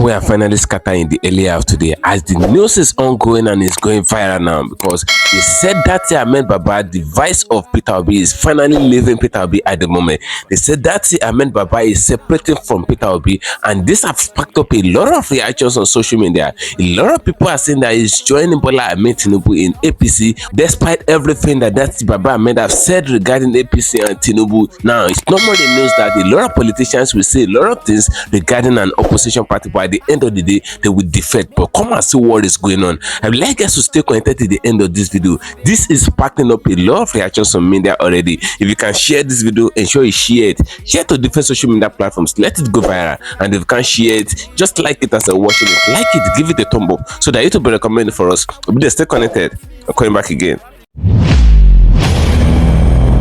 we are finally scattered in the early hour today as the news is ongoing and is going viral now because they said Datti Ahmed Baba, the vice of Peter Obi, is finally leaving Peter Obi at the moment. They said Datti Ahmed Baba is separating from Peter Obi, and this has sparked up a lot of reactions on social media. A lot of people are saying that he's joining Bola Ahmed Tinubu in APC despite everything that Datti Baba Ahmed have said regarding APC and Tinubu. Now, it's not more the news that a lot of politicians will say a lot of things regarding an opposition party, but at the end of the day, they will defect. But come and see what is going on. I would like us to stay connected to the end of this video. This is sparking up a lot of reactions on media already. If you can share this video, ensure you share it. Share to different social media platforms. Let it go viral. And if you can share it, just like it as you're watching it. Like it, give it a thumb up so that YouTube will recommend it for us. But stay connected. I'm coming back again.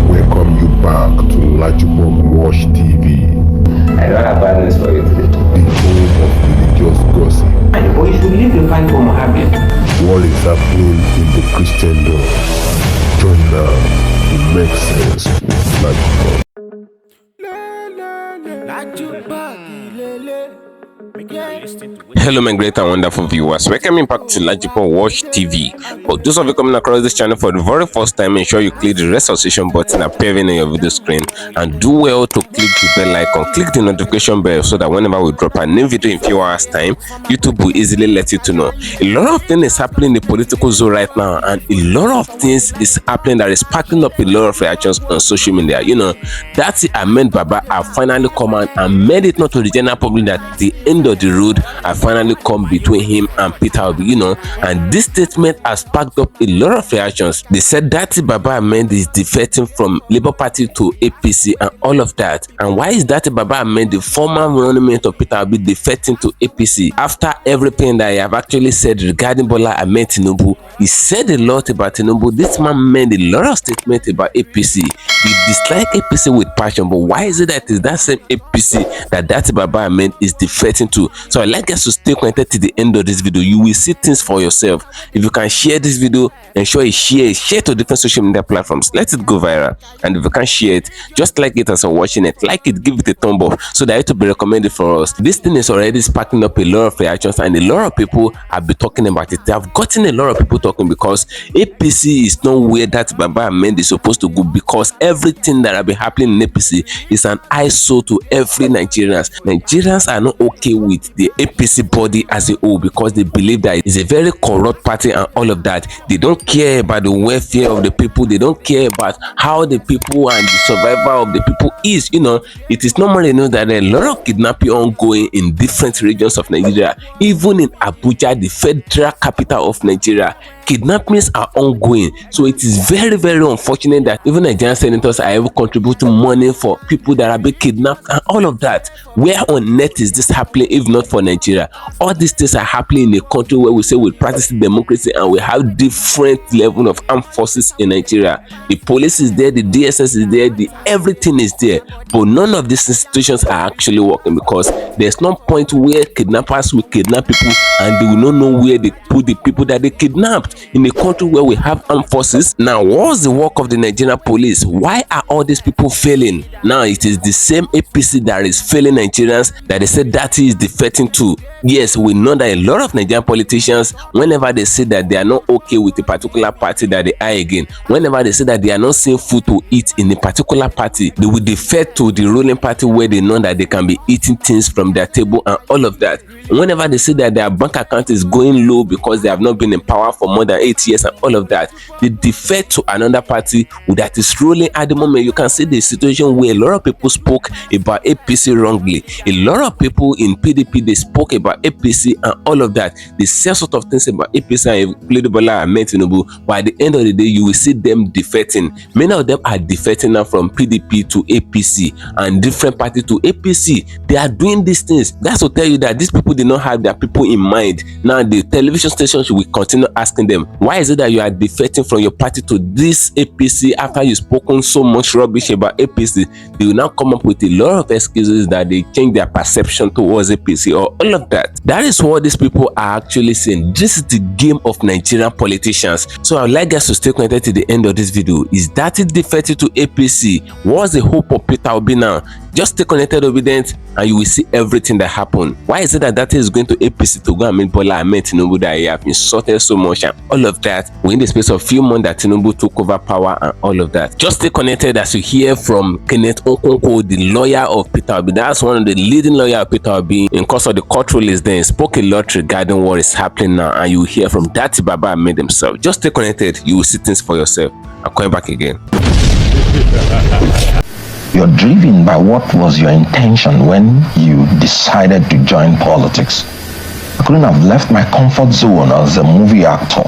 Welcome you back to LAJUPOG WATCH TV. I don't have bad news for you today. The home of religious gossip. But you should leave the fight for Mohammed. What is happening in the Christendom? Join now to make sense with LAJUPOG. Hello my great and wonderful viewers, welcome back to LAJUPOG WATCH TV. For those of you coming across this channel for the very first time, ensure you click the red subscription button appearing on your video screen and do well to click the bell icon, click the notification bell so that whenever we drop a new video in few hours time, YouTube will easily let you to know. A lot of things is happening in the political zone right now, and a lot of things is happening that is sparking up a lot of reactions on social media. You know, Datti Ahmed Baba have finally come out and made it known to the general public that the end of the road have finally come between him and Peter Obi, you know, and this statement has sparked up a lot of reactions. They said Datti Baba Ahmed is defecting from Labour Party to APC and all of that. And why is Datti Baba Ahmed, the former running mate of Peter Obi, defecting to APC? After everything that I have actually said regarding Bola Ahmed Tinubu, he said a lot about Tinubu. This man made a lot of statements about APC. He disliked APC with passion, but why is it that it's that same APC that Datti Baba Ahmed is defecting to? So I'd like us to stay connected to the end of this video. You will see things for yourself. If you can share this video, ensure you share to different social media platforms. Let it go viral. And if you can share it, just like it as you're watching it, like it, give it a thumb up so that it will be recommended for us. This thing is already sparking up a lot of reactions, and a lot of people have been talking about it. They have gotten a lot of people talking because APC is not where that Baba Ahmed is supposed to go, because everything that have been happening in APC is an eyesore to every Nigerians. Nigerians are not okay with the APC body as a whole because they believe that it's a very corrupt party and all of that. They don't care about the welfare of the people. They don't care about how the people and the survival of the people is. You know, it is normally known that there are a lot of kidnapping ongoing in different regions of Nigeria. Even in Abuja, the federal capital of Nigeria, kidnappings are ongoing. So it is very, very unfortunate that even Nigerian senators are able contributing money for people that are being kidnapped and all of that. Where on earth is this happening if not for Nigeria? All these things are happening in a country where we say we practice democracy and we have different level of armed forces in Nigeria. The police is there, the DSS is there, everything is there, but none of these institutions are actually working because there's no point where kidnappers will kidnap people and they will not know where they put the people that they kidnapped. In a country where we have armed forces, now what's the work of the Nigerian police? Why are all these people failing? Now it is the same APC that is failing Nigerians that they said Datti is defecting to. Yes, we know that a lot of Nigerian politicians, whenever they say that they are not okay with a particular party that they are again, whenever they say that they are not seeing food to eat in a particular party, they will defect to the ruling party where they know that they can be eating things from their table and all of that. Whenever they say that their bank account is going low because they have not been in power for more than 8 years and all of that, they defect to another party that is ruling at the moment. You can see the situation where a lot of people spoke about APC wrongly. A lot of people in PDP, they spoke about APC and all of that. They say sort of things about APC and Bola Ahmed Tinubu, but at the end of the day, you will see them defecting. Many of them are defecting now from PDP to APC and different party to APC. They are doing these things. That's to tell you that these people did not have their people in mind. Now the television stations will continue asking them, why is it that you are defecting from your party to this APC after you've spoken so much rubbish about APC? They will now come up with a lot of excuses that they change their perception towards APC or all of that. that. That is what these people are actually saying. This is the game of Nigerian politicians. So I would like guys to stay connected to the end of this video. Is Datti defected to APC? What's the hope of Peter Obi now? Just stay connected, obedient, and you will see everything that happened. Why is it that Datti is going to APC to go and meet Bola Ahmed Tinubu that he have insulted so much and all of that within the space of few months that Tinubu took over power and all of that? Just stay connected as you hear from Kenneth Okonkwo, the lawyer of Peter Obi. That's one of the leading lawyers of Peter Obi. In course of the court rulings, then spoke a lot regarding what is happening now, and you will hear from Datti Baba Ahmed himself. Just stay connected. You will see things for yourself. I'm coming back again. You're driven by what was your intention when you decided to join politics. I couldn't have left my comfort zone as a movie actor,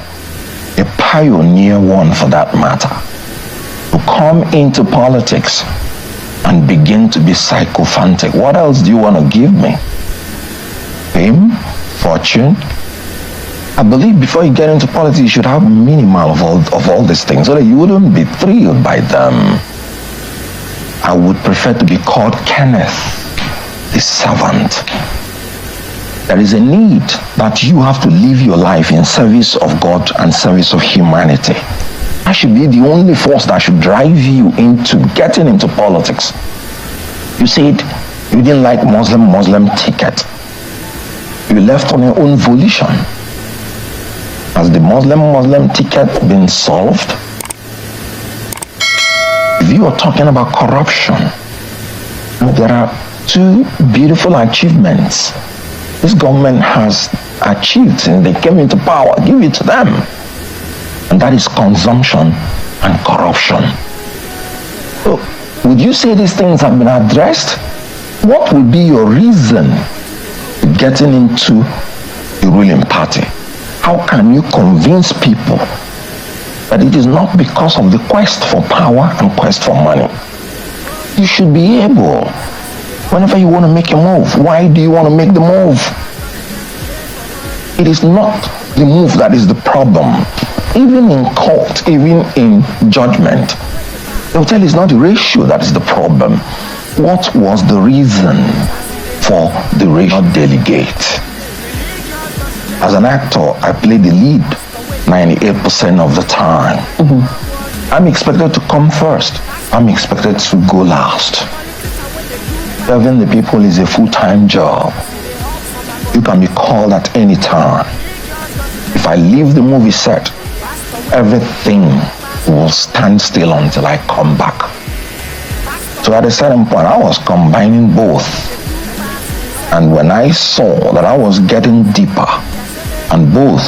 a pioneer one for that matter, to come into politics and begin to be sycophantic. What else do you want to give me? Fame? Fortune? I believe before you get into politics, you should have minimal of all these things so that you wouldn't be thrilled by them. I would prefer to be called Kenneth, the servant. There is a need that you have to live your life in service of God and service of humanity. That should be the only force that should drive you into getting into politics. You said you didn't like Muslim ticket. You left on your own volition. Has the Muslim ticket been solved? If you are talking about corruption, there are two beautiful achievements this government has achieved since they came into power. Give it to them. And that is consumption and corruption. So, would you say these things have been addressed? What would be your reason for getting into the ruling party? How can you convince people that it is not because of the quest for power and quest for money? You should be able, whenever you want to make a move, why do you want to make the move? It is not the move that is the problem. Even in court, even in judgment, they'll tell you it's not the ratio that is the problem. What was the reason for the ratio delegate? As an actor, I play the lead 98% of the time. I'm expected to come first. I'm expected to go last. Serving the people is a full-time job. You can be called at any time. If I leave the movie set, everything will stand still until I come back. So at a certain point, I was combining both. And when I saw that I was getting deeper, and both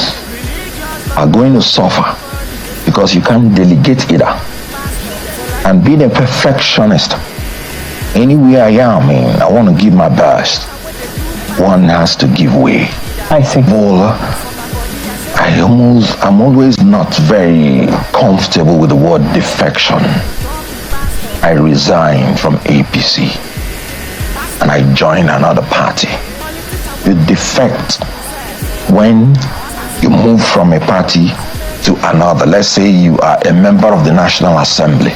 are going to suffer because you can't delegate either. And being a perfectionist, anywhere I am in, I want to give my best. One has to give way. I see. Well, I'm always not very comfortable with the word defection. I resigned from APC and I joined another party. You defect when you move from a party to another. Let's say you are a member of the National Assembly.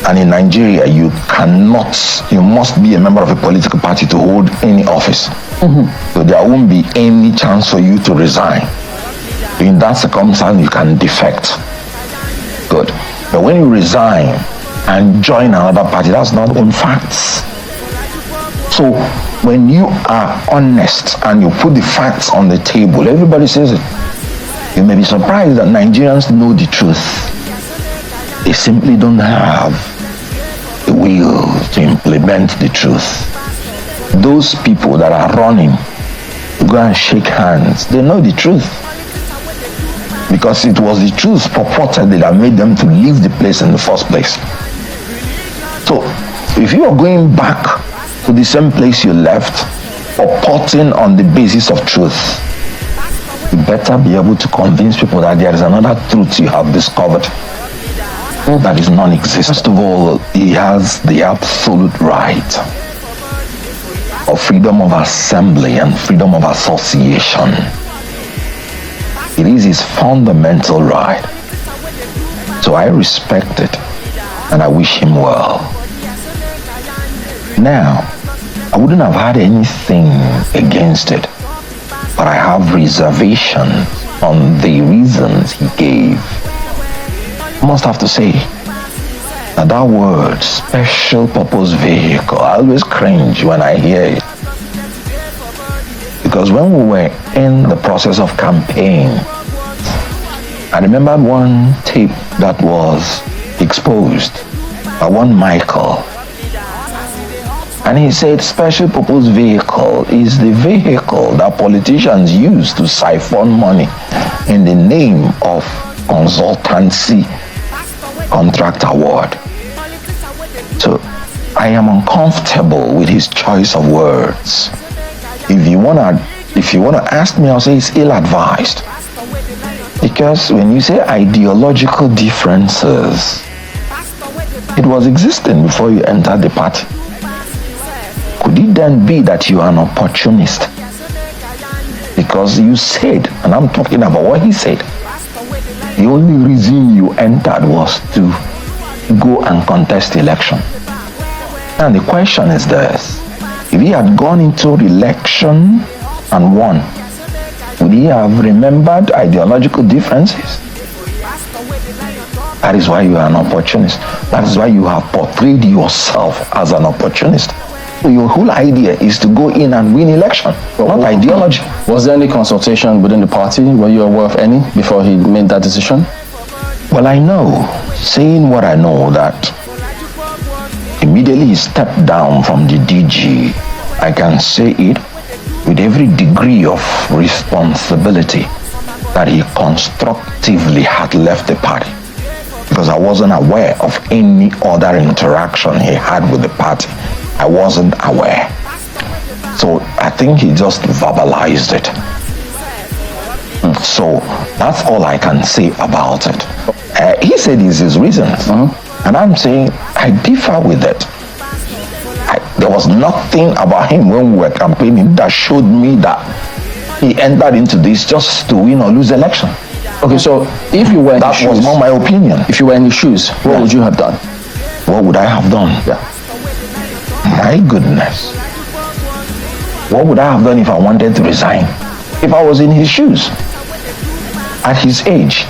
And in Nigeria, you must be a member of a political party to hold any office. So there won't be any chance for you to resign. In that circumstance, you can defect. Good. But when you resign and join another party, that's not in facts. So when you are honest and you put the facts on the table, everybody says it. You may be surprised that Nigerians know the truth. They simply don't have the will to implement the truth. Those people that are running to go and shake hands, they know the truth. Because it was the truth purported that made them to leave the place in the first place. So if you are going back to the same place you left, purporting on the basis of truth, you better be able to convince people that there is another truth you have discovered that is non-existent. First of all, he has the absolute right of freedom of assembly and freedom of association. It is his fundamental right. So I respect it and I wish him well. Now, I wouldn't have had anything against it but I have reservation on the reasons he gave. I must have to say that word, special purpose vehicle, I always cringe when I hear it. Because when we were in the process of campaign, I remember one tape that was exposed by one Michael. And he said special purpose vehicle is the vehicle that politicians use to siphon money in the name of consultancy contract award. So I am uncomfortable with his choice of words. If you wanna ask me, I'll say it's ill-advised. Because when you say ideological differences, it was existing before you entered the party. Could it then be that you are an opportunist? Because you said, and I'm talking about what he said, the only reason you entered was to go and contest election. And the question is this: if he had gone into the election and won, would he have remembered ideological differences? That is why you are an opportunist. That is why you have portrayed yourself as an opportunist. So your whole idea is to go in and win election, not ideology. Was there any consultation within the party? Were you aware of any before he made that decision? Well, I know, saying what I know, that immediately he stepped down from the DG, I can say it with every degree of responsibility that he constructively had left the party, because I wasn't aware of any other interaction he had with the party. I wasn't aware. So I think he just verbalized it. So that's all I can say about it. He said it's his reasons. And I'm saying I differ with it. There was nothing about him when we were campaigning that showed me that he entered into this just to win or lose election. Okay, so if you were in that his shoes, was not my opinion. If you were in his shoes, what would you have done? What would I have done? Yeah. My goodness. What would I have done if I wanted to resign? If I was in his shoes, at his age,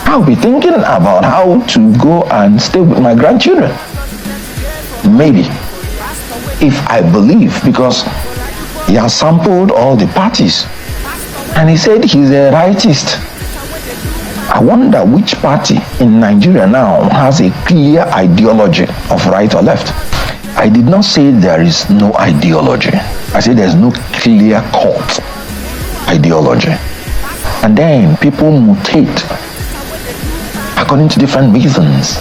I would be thinking about how to go and stay with my grandchildren. Maybe. If I believe, because he has sampled all the parties. And he said he's a rightist. I wonder which party in Nigeria now has a clear ideology of right or left. I did not say there is no ideology. I said there's no clear-cut ideology. And then people mutate according to different reasons.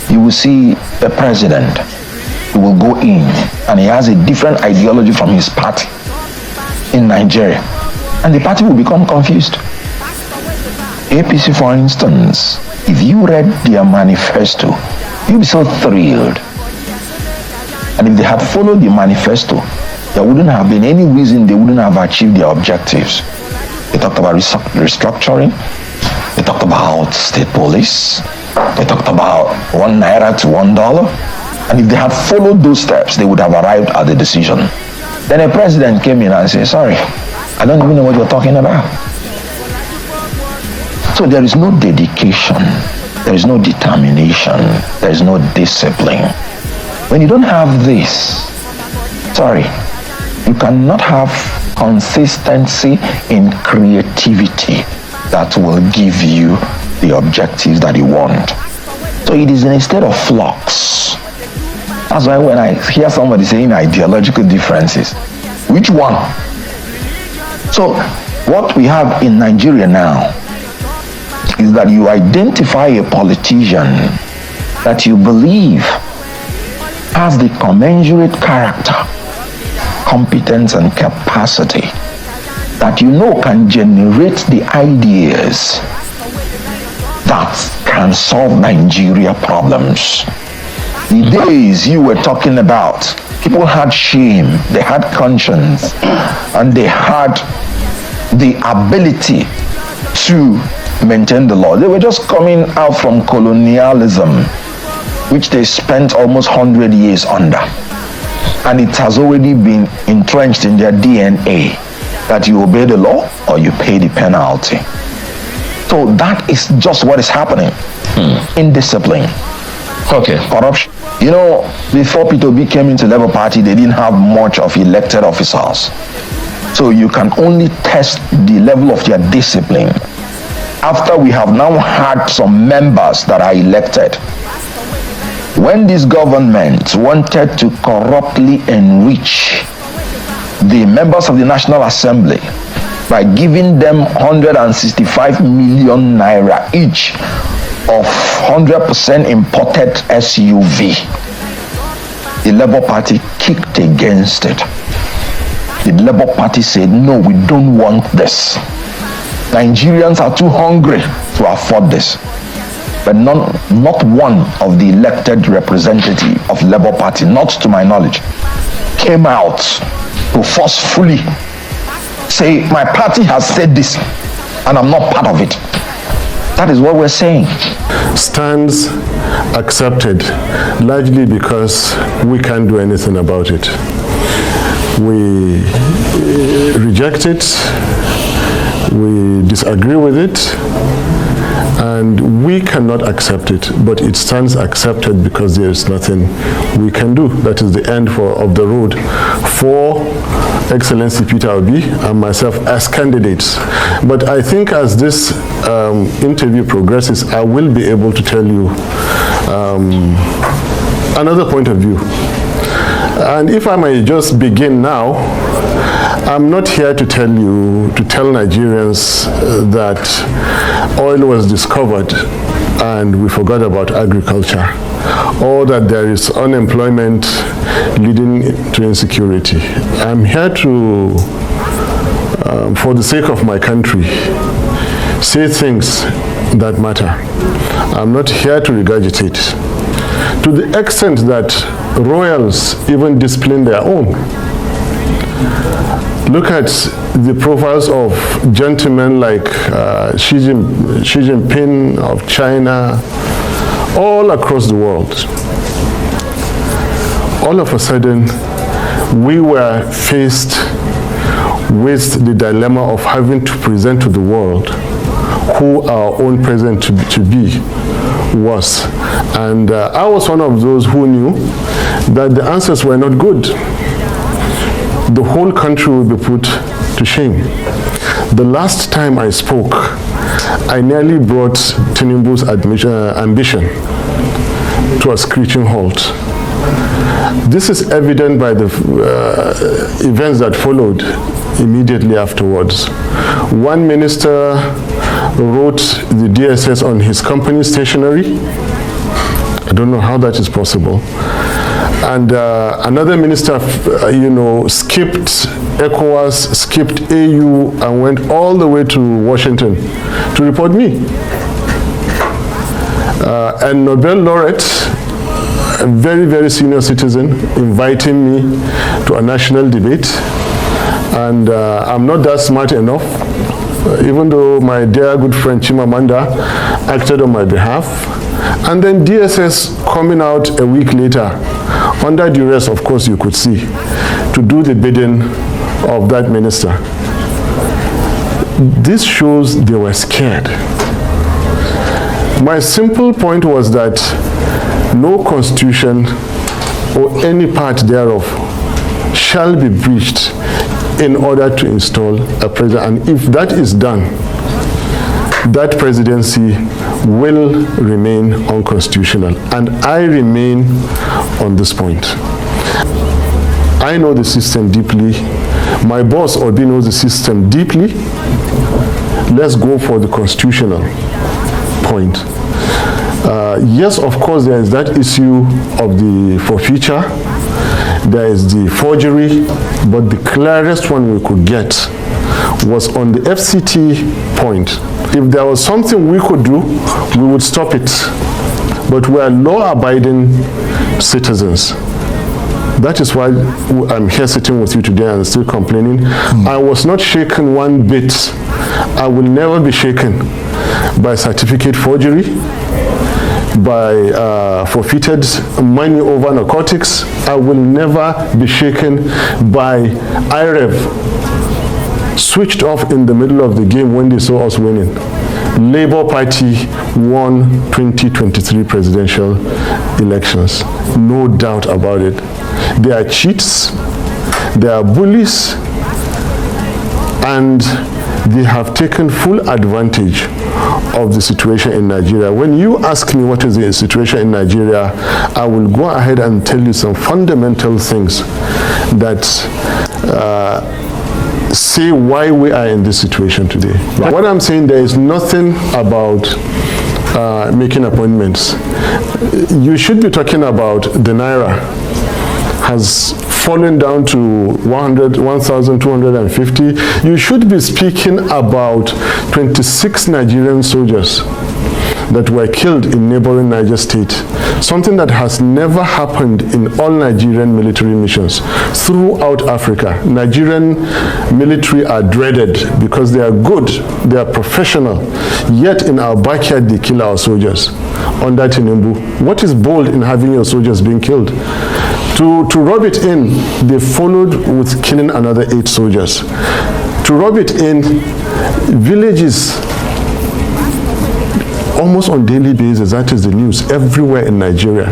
You will see a president who will go in and he has a different ideology from his party in Nigeria. And the party will become confused. APC, for instance, if you read their manifesto, you'll be so thrilled. And if they had followed the manifesto, there wouldn't have been any reason they wouldn't have achieved their objectives. They talked about restructuring. They talked about state police. They talked about 1 naira to $1. And if they had followed those steps, they would have arrived at the decision. Then a president came in and said, sorry, I don't even know what you're talking about. So there is no dedication. There is no determination. There is no discipline. When you don't have this, sorry, you cannot have consistency in creativity that will give you the objectives that you want. So it is in a state of flux. That's why when I hear somebody saying ideological differences, which one? So what we have in Nigeria now is that you identify a politician that you believe has the commensurate character, competence, and capacity that you know can generate the ideas that can solve Nigeria problems. The days you were talking about, people had shame, they had conscience, and they had the ability to maintain the law. They were just coming out from colonialism, which they spent almost 100 years under. And it has already been entrenched in their DNA that you obey the law or you pay the penalty. So that is just what is happening. Indiscipline. Okay. Corruption. You know, before P2B came into Labour Party, they didn't have much of elected officers. So you can only test the level of their discipline after we have now had some members that are elected. When this government wanted to corruptly enrich the members of the National Assembly by giving them 165 million naira each of 100% imported SUV, the Labour Party kicked against it. The Labour Party said, no, we don't want this. Nigerians are too hungry to afford this. But not one of the elected representative of Labour Party, not to my knowledge, came out to forcefully say, my party has said this and I'm not part of it. That is what we're saying. Stands accepted largely because we can't do anything about it. We reject it, we disagree with it, and we cannot accept it, but it stands accepted because there is nothing we can do. That is the end of the road for Excellency Peter Obi and myself as candidates. But I think as this interview progresses, I will be able to tell you another point of view. And if I may just begin now, I'm not here to tell Nigerians that oil was discovered and we forgot about agriculture, or that there is unemployment leading to insecurity. I'm here to, for the sake of my country, say things that matter. I'm not here to regurgitate. To the extent that royals even discipline their own. Look at the profiles of gentlemen like Xi Jinping of China, all across the world. All of a sudden, we were faced with the dilemma of having to present to the world who our own president to be was. And I was one of those who knew that the answers were not good. The whole country will be put to shame. The last time I spoke, I nearly brought Tinubu's ambition to a screeching halt. This is evident by the events that followed immediately afterwards. One minister wrote the DSS on his company stationery. I don't know how that is possible. And another minister, skipped ECOWAS, skipped AU, and went all the way to Washington to report me. And Nobel laureate, a very, very senior citizen, inviting me to a national debate. And I'm not that smart enough, even though my dear good friend Chimamanda acted on my behalf. And then DSS coming out a week later, under duress, of course you could see, to do the bidding of that minister. This shows they were scared. My simple point was that no constitution or any part thereof shall be breached in order to install a president. And if that is done, that presidency will remain unconstitutional. And I remain on this point. I know the system deeply. My boss, Obi, knows the system deeply. Let's go for the constitutional point. Yes, of course, there is that issue of the forfeiture. There is the forgery, but the clearest one we could get was on the FCT point. If there was something we could do, we would stop it. But we are law-abiding citizens. That is why I'm here sitting with you today and still complaining. I was not shaken one bit. I will never be shaken by certificate forgery, by forfeited money over narcotics. I will never be shaken by IREV switched off in the middle of the game when they saw us winning. Labour Party won 2023 presidential elections. No doubt about it. They are cheats, they are bullies, and they have taken full advantage of the situation in Nigeria. When you ask me what is the situation in Nigeria, I will go ahead and tell you some fundamental things that say why we are in this situation today. Right. What I'm saying, there is nothing about making appointments. You should be talking about the Naira has fallen down to 1,250. You should be speaking about 26 Nigerian soldiers that were killed in neighboring Niger State, something that has never happened in all Nigerian military missions throughout Africa. Nigerian military are dreaded because they are good, they are professional, yet in our backyard they kill our soldiers under Tinubu. What is bold in having your soldiers being killed? To rub it in, they followed with killing another 8 soldiers. To rub it in, villages almost on daily basis, that is the news, everywhere in Nigeria.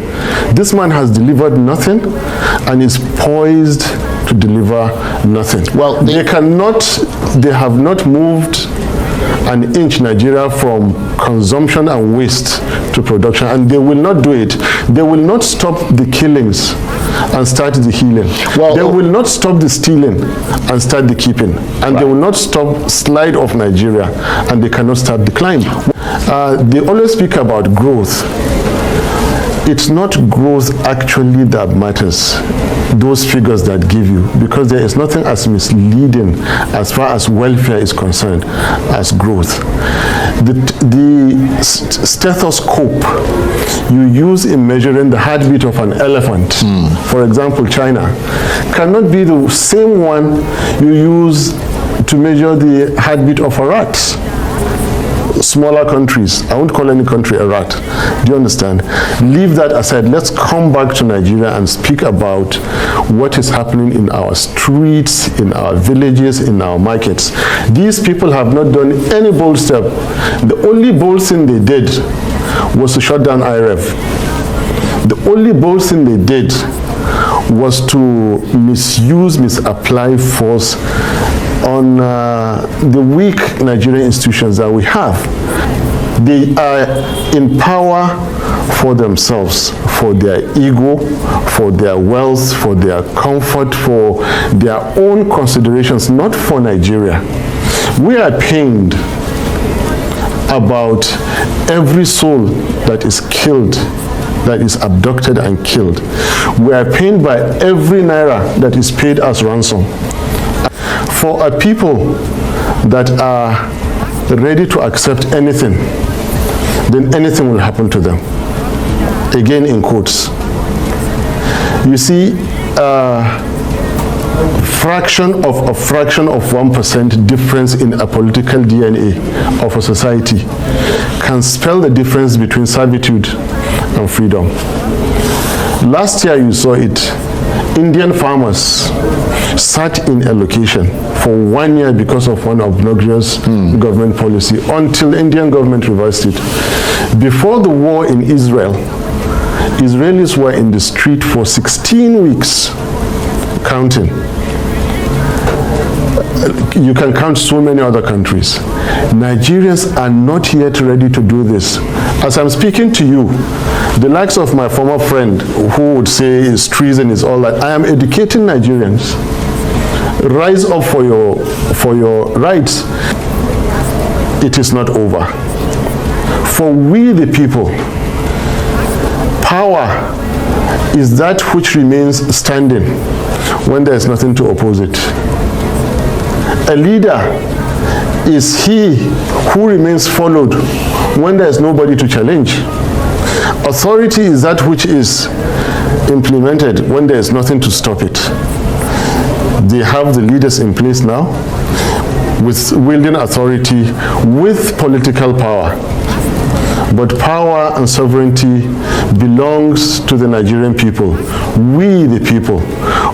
This man has delivered nothing and is poised to deliver nothing. Well, they have not moved an inch Nigeria from consumption and waste to production, and they will not do it. They will not stop the killings and start the healing. Well, they will not stop the stealing and start the keeping, and they will not stop slide of Nigeria, and they cannot start the climb. They always speak about growth. It's not growth actually that matters, those figures that give you, because there is nothing as misleading as far as welfare is concerned as growth. The stethoscope you use in measuring the heartbeat of an elephant, for example China, cannot be the same one you use to measure the heartbeat of a rat. Smaller countries, I won't call any country a rat, do you understand? Leave that aside. Let's come back to Nigeria and speak about what is happening in our streets, in our villages, in our markets. These people have not done any bold step. The only bold thing they did was to shut down IRF. The only bold thing they did was to misapply force on the weak Nigerian institutions that we have. They are in power for themselves, for their ego, for their wealth, for their comfort, for their own considerations, not for Nigeria. We are pained about every soul that is killed, that is abducted and killed. We are pained by every naira that is paid as ransom. For a people that are ready to accept anything, then anything will happen to them. Again, in quotes. You see, fraction of 1% difference in a political DNA of a society can spell the difference between servitude and freedom. Last year you saw it. Indian farmers sat in a location for 1 year because of one obnoxious government policy until the Indian government reversed it. Before the war in Israel, Israelis were in the street for 16 weeks, counting. You can count so many other countries. Nigerians are not yet ready to do this. As I'm speaking to you, the likes of my former friend who would say it's treason, is all that, I am educating Nigerians. Rise up for your rights. It is not over. For we the people, power is that which remains standing when there is nothing to oppose it. A leader is he who remains followed when there is nobody to challenge. Authority is that which is implemented when there is nothing to stop it. They have the leaders in place now with wielding authority with political power. but power and sovereignty belongs to the Nigerian people, we the people,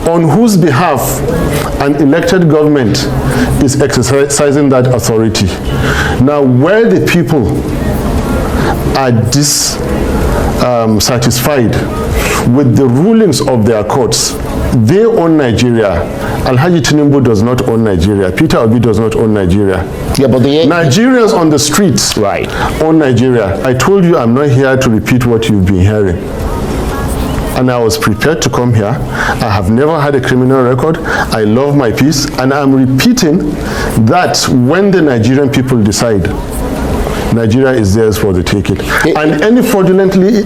on whose behalf an elected government is exercising that authority. Now, where the people are dissatisfied with the rulings of their courts, they own Nigeria. Alhaji Tinubu does not own Nigeria. Peter Obi does not own Nigeria. Yeah, but Nigerians on the streets own Nigeria. I told you I'm not here to repeat what you've been hearing. And I was prepared to come here. I have never had a criminal record. I love my peace. And I'm repeating that when the Nigerian people decide, Nigeria is theirs for the taking. And any fraudulently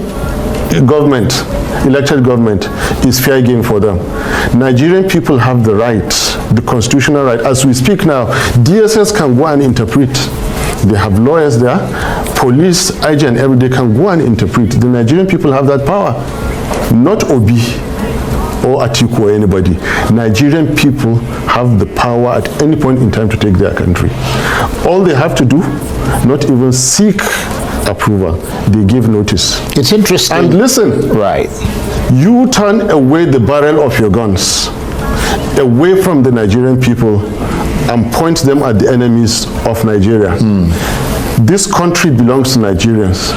elected government is fair game for them. Nigerian people have the right, the constitutional right. As we speak now, DSS can go and interpret. They have lawyers there, police, IG, and everybody can go and interpret. The Nigerian people have that power, not Obi or ATIKU or anybody. Nigerian people have the power at any point in time to take their country. All they have to do, not even seek approval, they give notice. It's interesting. And listen, you turn away the barrel of your guns away from the Nigerian people and point them at the enemies of Nigeria. This country belongs to Nigerians.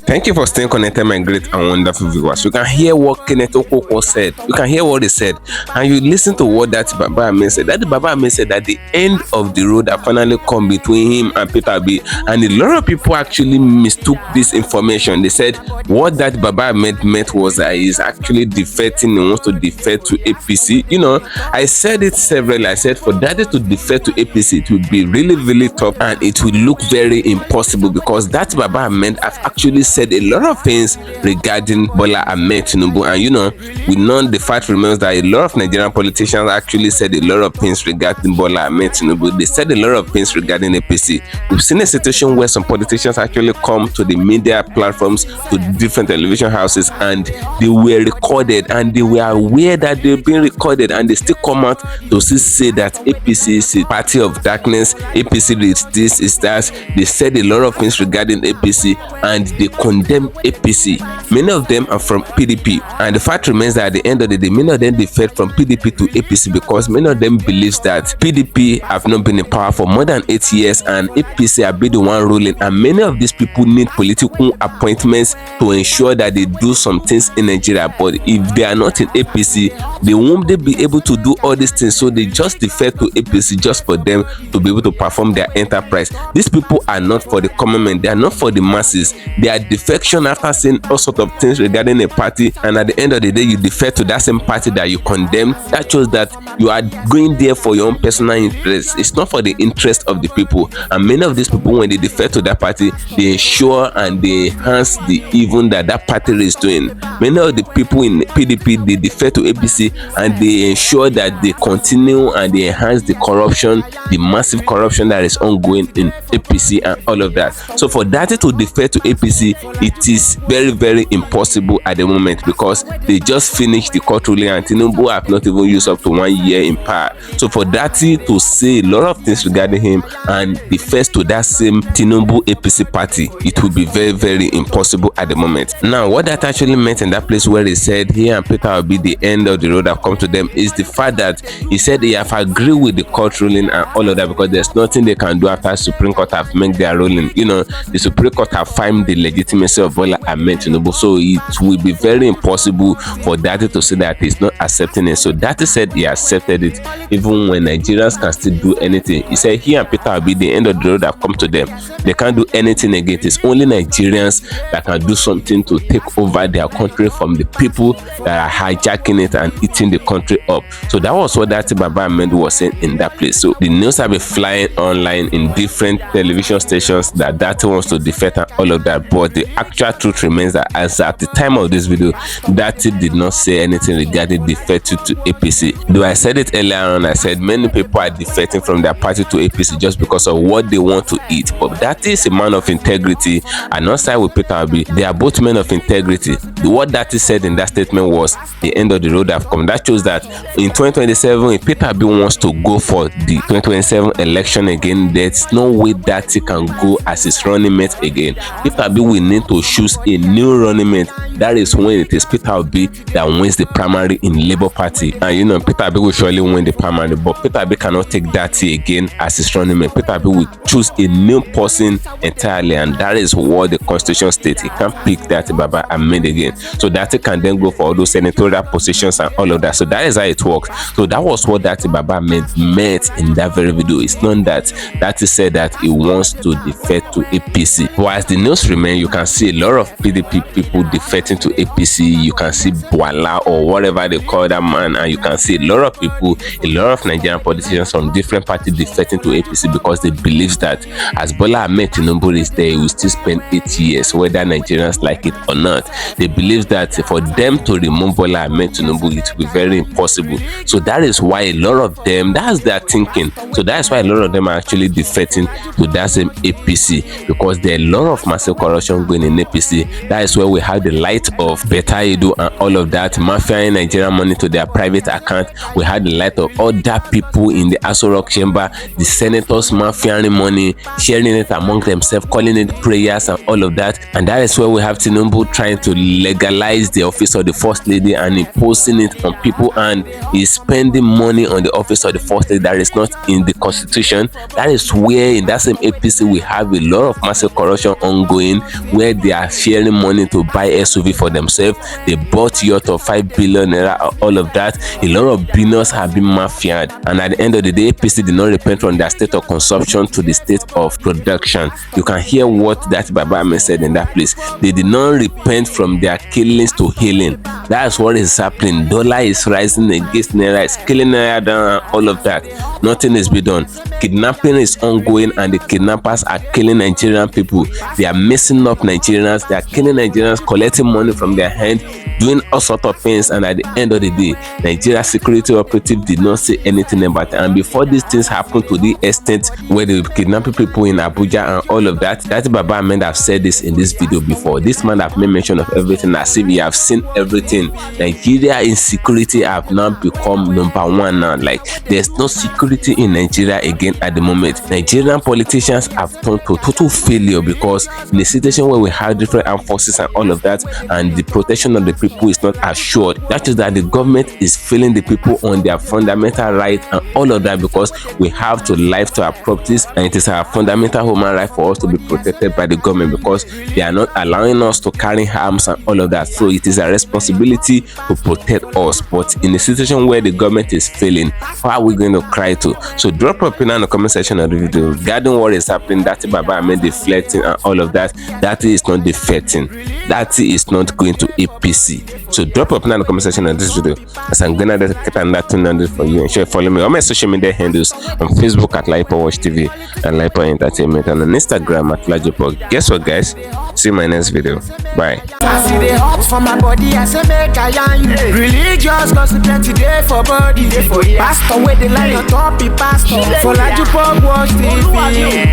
Thank you for staying connected, my great and wonderful viewers. You can hear what Kenneth Okoko said. You can hear what he said. And you listen to what Datti Baba Amin said. Datti Baba Amin said that the end of the road had finally come between him and Peter Obi. And a lot of people actually mistook this information. They said what Datti Baba Amin meant was that he's actually defecting. He wants to defect to APC. You know, I said it severally. I said for Datti to defect to APC, it would be really, really tough. And it would look very impossible because Datti Baba Amin have actually said a lot of things regarding Bola Ahmed Tinubu, and you know, we know the fact remains that a lot of Nigerian politicians actually said a lot of things regarding Bola Ahmed Tinubu. They said a lot of things regarding APC. We've seen a situation where some politicians actually come to the media platforms, to different television houses, and they were recorded, and they were aware that they've been recorded, and they still come out to say that APC is a party of darkness, APC is this, is that. They said a lot of things regarding APC, and they condemn APC. Many of them are from PDP, and the fact remains that at the end of the day, many of them defect from PDP to APC because many of them believes that PDP have not been in power for more than 8 years and APC have been the one ruling, and many of these people need political appointments to ensure that they do some things in Nigeria. But if they are not in APC, they won't be able to do all these things, so they just defect to APC just for them to be able to perform their enterprise. These people are not for the common man, they are not for the masses. They are defection after saying all sorts of things regarding a party, and at the end of the day you defect to that same party that you condemn. That shows that you are going there for your own personal interest. It's not for the interest of the people. And many of these people, when they defect to that party, they ensure and they enhance the evil that that party is doing. Many of the people in PDP, they defect to APC and they ensure that they continue and they enhance the corruption, the massive corruption that is ongoing in APC and all of that. So for that to defect to APC, it is very, very impossible at the moment because they just finished the court ruling and Tinubu have not even used up to 1 year in power. So for Datti to say a lot of things regarding him and defect to that same Tinubu APC party, it would be very, very impossible at the moment. Now, what that actually meant in that place where he said he and Peter will be the end of the road that come to them is the fact that he said they have agreed with the court ruling and all of that because there's nothing they can do after Supreme Court have made their ruling. You know, the Supreme Court have found the legitimacy of Bola Ahmed Tinubu, so it will be very impossible for Datti to say that he's not accepting it. So Datti said he accepted it even when Nigerians can still do anything. He said he and Peter will be the end of the road that come to them. They can't do anything again. It's only Nigerians that can do something to take over their country from the people that are hijacking it and eating the country up. So that was what Datti Baba Ahmed was saying in that place. So the news have been flying online in different television stations that Datti wants to defect and all of that, but the the actual truth remains that as at the time of this video, Datti did not say anything regarding defecting to APC. Though I said it earlier on, I said many people are defecting from their party to APC just because of what they want to eat. But Datti is a man of integrity, and not side with Peter Obi. They are both men of integrity. What Datti said in that statement was the end of the road have come. That shows that in 2027, if Peter Obi wants to go for the 2027 election again, there's no way Datti can go as his running mate again. Peter Obi will need to choose a new running mate. That is when it is Peter Obi that wins the primary in Labour Party. And you know, Peter Obi will surely win the primary, but Peter Obi cannot take Datti again as his running mate. Peter Obi will choose a new person entirely, and that is what the constitution states. He can't pick Datti Baba Ahmed again. So Datti can then go for all those senatorial positions and all of that. So that is how it works. So that was what Datti Baba Ahmed meant in that very video. It's not that Datti said that he wants to defect to APC. But as the news remains, you can see a lot of PDP people defecting to APC. You can see Boala or whatever they call that man, and you can see a lot of people, a lot of Nigerian politicians from different parties defecting to APC because they believe that as Bola Ahmed Tinubu is there, he will still spend 8 years, whether Nigerians like it or not. They believe that for them to remove Bola Ahmed Tinubu, it will be very impossible. So that is why a lot of them, that's their thinking. So that's why a lot of them are actually defecting to that same APC, because there are a lot of massive corruption going in APC. That is where we have the light of Edu and all of that, mafia in Nigerian money to their private account. We had the light of other people in the Aso Rock chamber, the senators mafia money, sharing it among themselves, calling it prayers and all of that. And that is where we have Tinubu trying to legalize the office of the first lady and imposing it on people, and is spending money on the office of the first lady that is not in the constitution. That is where in that same APC we have a lot of massive corruption ongoing, where they are sharing money to buy SUV for themselves. They bought yacht of 5 billion naira, all of that. A lot of billions have been mafiaed, and at the end of the day, APC did not repent from their state of consumption to the state of production. You can hear what Datti Baba Ahmed said in that place. They did not repent from their killings to healing. That's what is happening. Dollar is rising against naira, it's killing naira down, all of that. Nothing is being done. Kidnapping is ongoing, and the kidnappers are killing Nigerian people. They are messing up Nigerians. They are killing Nigerians, collecting money from their hand, doing all sorts of things. And at the end of the day, Nigeria security operative did not say anything about it. And before these things happened to the extent where they kidnap people in Abuja and all of that, Datti Baba Ahmed have said this in this video before. This man have made mention of everything as if he have seen everything. Nigeria insecurity have now become #1 now. Like, there's no security in Nigeria again at the moment. Nigerian politicians have turned to total failure, because in a situation where we have different armed forces and all of that, and the protection of the people is not assured, that is that the government is failing the people on their fundamental right and all of that, because we have to live to our properties, and it is our fundamental human right for us to be protected by the government, because they are not allowing us to carry arms and all of that. So it is a responsibility to protect us. But in a situation where the government is failing, how are we going to cry to? So drop your opinion in the comment section of the video regarding what is happening. Datti Baba Ahmed deflecting and all of that. Datti is not defecting. Datti is not going to APC. So drop your opinion in the comment section of this video, as I'm gonna dedicate that for you. And sure, follow me on my social media handles on Facebook at LAJUPOG WATCH TV and LAJUPOG Entertainment, and on Instagram at LAJUPOG. Guess what, guys? See you in my next video. Bye. I see the hot for my body, I say make I yarn you. Religious gossip plenty day for body, day for years. Pastor where the line on top, be pastor for LAJUPOG WATCH TV.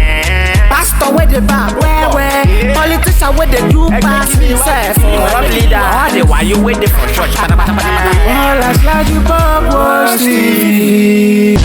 Pastor where the back, where politician where they do pass me, self. Corrupt leader, all the while you waiting for church. All as LAJUPOG WATCH TV.